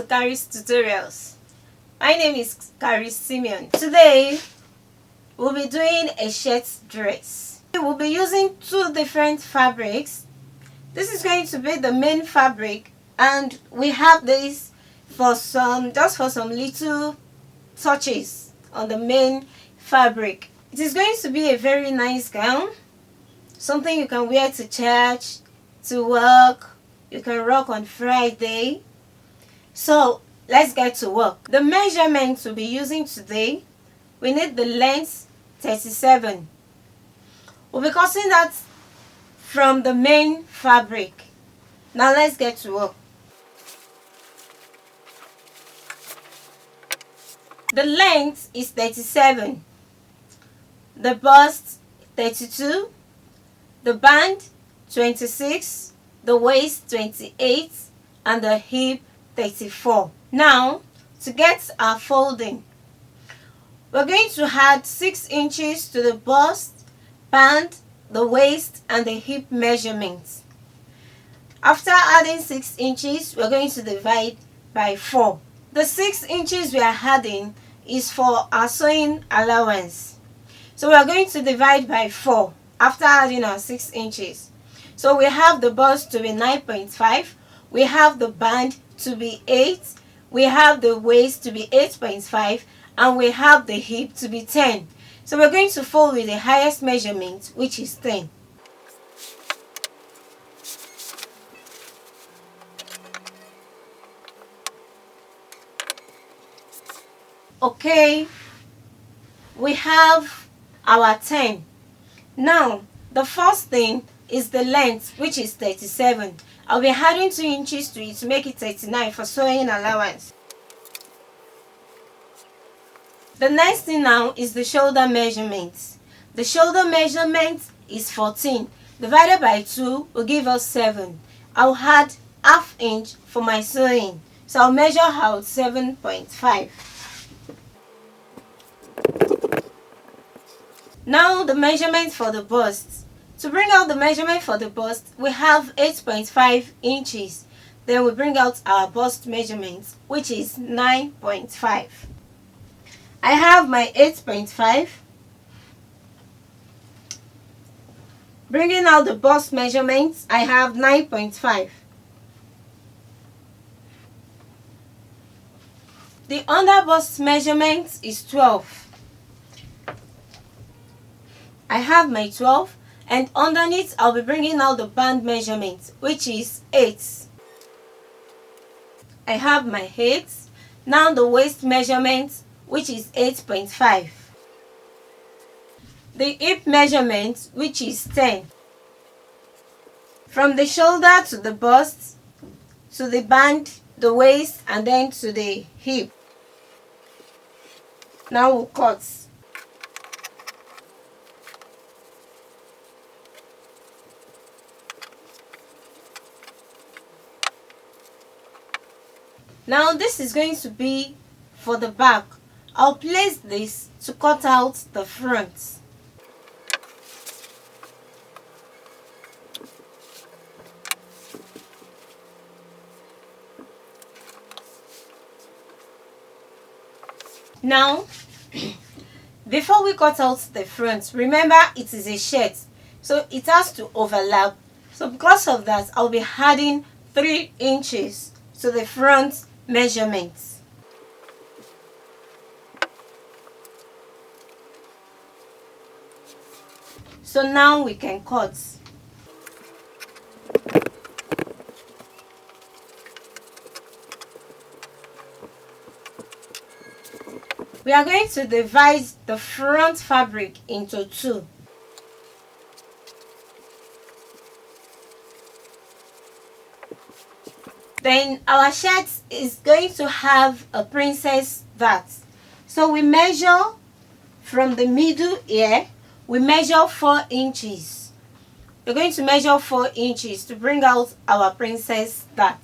to Kharis Tutorials. My name is Kharis Simeon. Today we'll be doing a shirt dress. We'll be using two different fabrics. This is going to be the main fabric, and we have this for some little touches on the main fabric. It is going to be a very nice gown, something you can wear to church, to work, you can rock on Friday. So let's get to work. The measurements we'll be using today, we need the length 37. We'll be cutting that from the main fabric. Now let's get to work. The length is 37, the bust 32, the band 26, the waist 28, and the hip 34. Now, to get our folding, we're going to add 6 inches to the bust, band, the waist, and the hip measurements. After adding 6 inches, we're going to divide by 4. The 6 inches we are adding is for our sewing allowance. So we are going to divide by 4 after adding our 6 inches. So we have the bust to be 9.5, we have the band to be 8, we have the waist to be 8.5, and we have the hip to be 10. So we're going to fold with the highest measurement, which is 10. Okay, we have our 10. Now, the first thing is the length, which is 37. I'll be adding 2 inches to it to make it 39 for sewing allowance. The next thing now is the shoulder measurement. The shoulder measurement is 14. Divided by 2 will give us 7. I'll add ½ inch for my sewing. So I'll measure out 7.5. Now the measurement for the bust. To bring out the measurement for the bust, we have 8.5 inches. Then we bring out our bust measurement, which is 9.5. I have my 8.5. Bringing out the bust measurements, I have 9.5. The under bust measurement is 12. I have my 12, and underneath I'll be bringing out the band measurement, which is 8. I have my 8. Now the waist measurement, which is 8.5. The hip measurement, which is 10. From the shoulder to the bust, to the band, the waist, and then to the hip. Now we'll cut. Now this is going to be for the back. I'll place this to cut out the front. Now, before we cut out the front, remember it is a shirt, so it has to overlap. So because of that, I'll be adding 3 inches to the front measurements. So now we can cut. We are going to divide the front fabric into 2. Then our shirt is going to have a princess dart. So we measure from the middle here, we measure 4 inches. We're going to measure 4 inches to bring out our princess dart.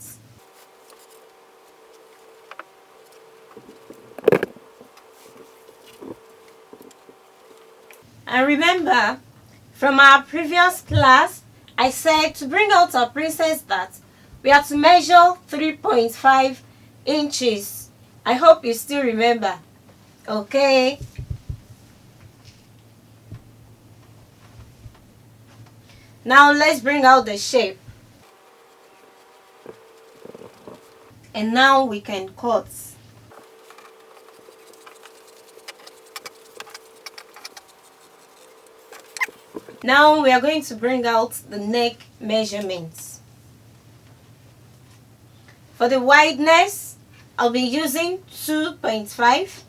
And remember, from our previous class, I said to bring out our princess dart, we have to measure 3.5 inches. I hope you still remember. Okay. Now let's bring out the shape. And now we can cut. Now we are going to bring out the neck measurements. For the wideness, I'll be using 2.5.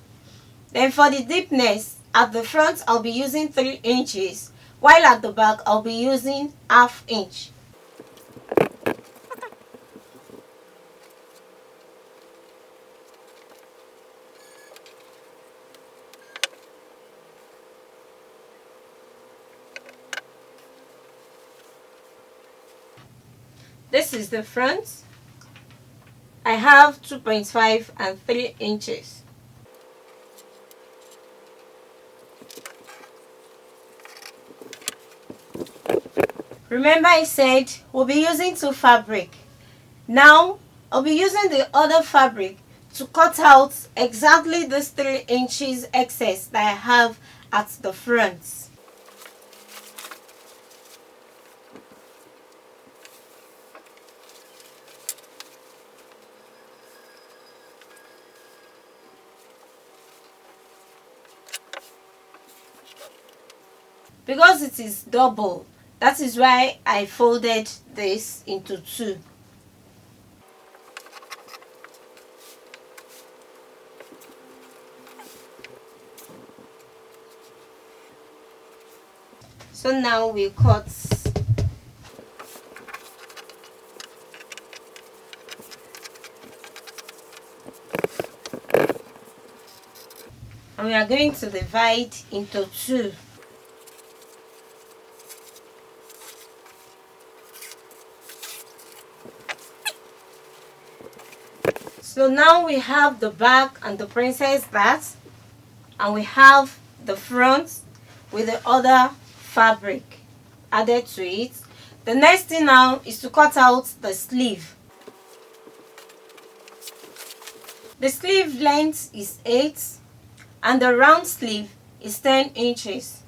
Then for the deepness, at the front I'll be using 3 inches, while at the back I'll be using ½ inch. This is the front. I have 2.5 and 3 inches. Remember I said we'll be using 2 fabric. Now I'll be using the other fabric to cut out exactly this 3 inches excess that I have at the front. Because it is double, that is why I folded this into 2. So now we cut. And we are going to divide into 2. So now we have the back and the princess that, and we have the front with the other fabric added to it. The next thing now is to cut out the sleeve. The sleeve length is 8 and the round sleeve is 10 inches.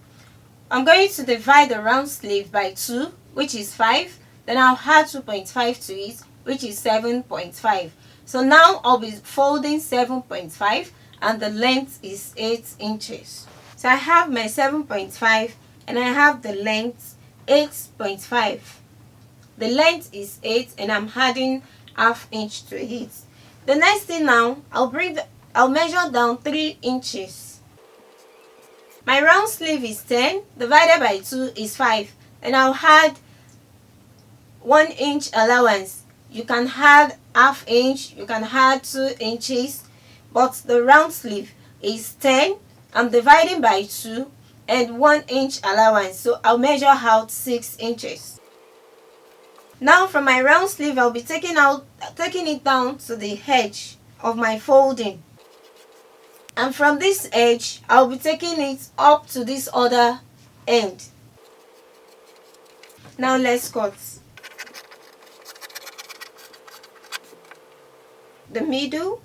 I'm going to divide the round sleeve by 2, which is 5. Then I'll add 2.5 to it, which is 7.5. So now I'll be folding 7.5 and the length is 8 inches. So I have my 7.5 and I have the length 8.5. The length is 8 and I'm adding ½ inch to it. The next thing now, I'll measure down 3 inches. My round sleeve is 10, divided by 2 is 5. And I'll add 1 inch allowance. You can add ½ inch, you can add 2 inches, but the round sleeve is 10. I'm dividing by 2 and 1 inch allowance, so I'll measure out 6 inches. Now from my round sleeve, I'll be taking it down to the edge of my folding. And from this edge, I'll be taking it up to this other end. Now let's cut. The middle,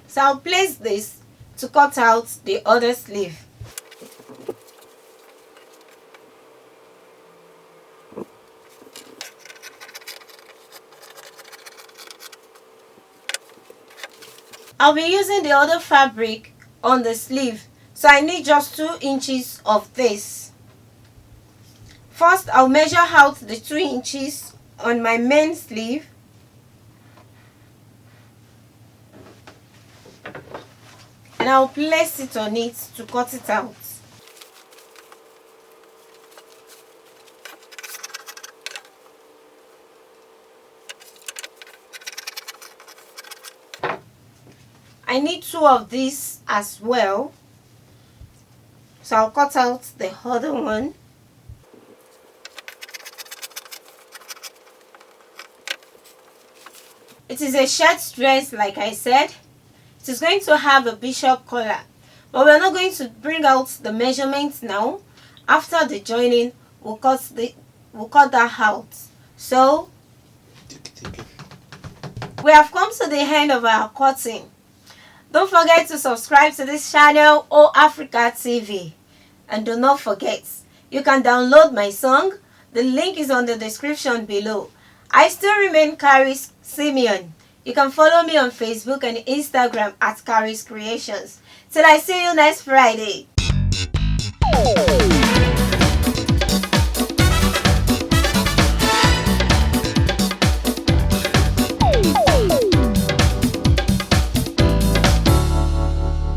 so I'll place this to cut out the other sleeve. I'll be using the other fabric on the sleeve, so I need just 2 inches of this. First, I'll measure out the 2 inches on my main sleeve. And I'll place it on it to cut it out. I need 2 of these as well. So I'll cut out the other one. It is a shirt dress, like I said. It is going to have a bishop collar, but we're not going to bring out the measurements now. After the joining, we'll cut that out. So We have come to the end of our curtain. Don't forget to subscribe to this channel, HoAfricaTv. And do not forget, you can download my song. The link is on the description below. I still remain Kharis Simeon. You can follow me on Facebook and Instagram at Kharis Kreations. Till I see you next Friday.